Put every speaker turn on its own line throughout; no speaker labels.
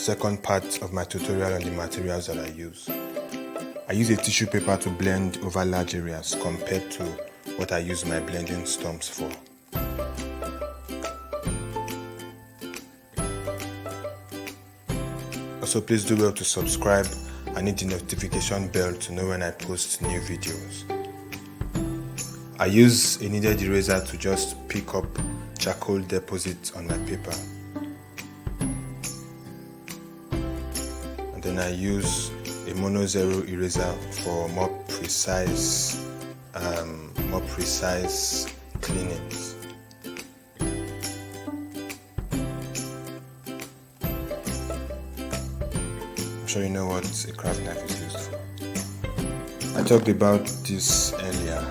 second part of my tutorial on the materials that I use. I use a tissue paper to blend over large areas compared to what I use my blending stumps for. Also, please do well to subscribe and hit the notification bell to know when I post new videos. I use a kneaded eraser to just pick up charcoal deposits on my paper. And then I use a mono zero eraser for more precise cleanings. I'm sure you know what a craft knife is used for. I talked about this earlier.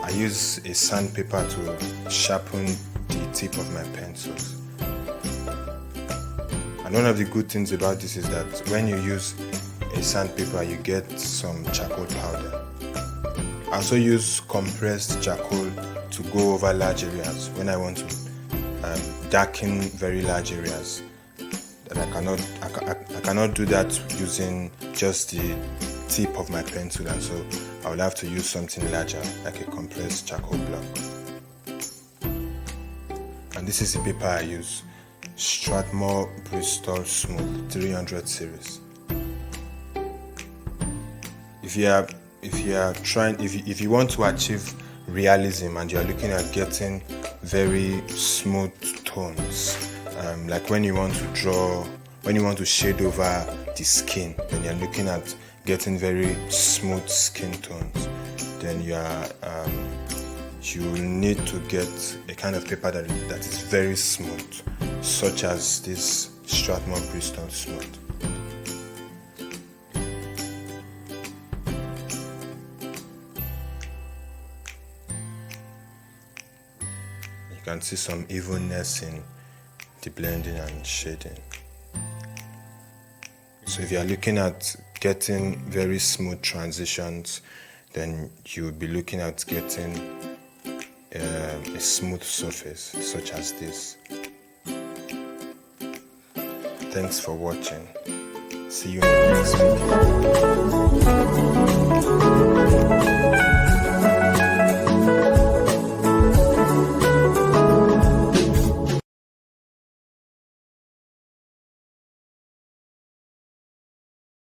I use a sandpaper to sharpen the tip of my pencils. And one of the good things about this is that when you use a sandpaper, you get some charcoal powder. I also use compressed charcoal to go over large areas when I want to darken very large areas. That I cannot do that using just the tip of my pencil, and so I will have to use something larger like a compressed charcoal block. And this is the paper I use, Strathmore Bristol Smooth 300 series. If you want to achieve realism and you are looking at getting very smooth tones, like when you want to shade over the skin, then you're looking at getting very smooth skin tones, then you will need to get a kind of paper that is very smooth, such as this Strathmore Bristol Smooth. You can see some evenness in the blending and shading. So if you are looking at getting very smooth transitions, then you will be looking at getting a smooth surface such as this. Thanks for watching. See you in the next video.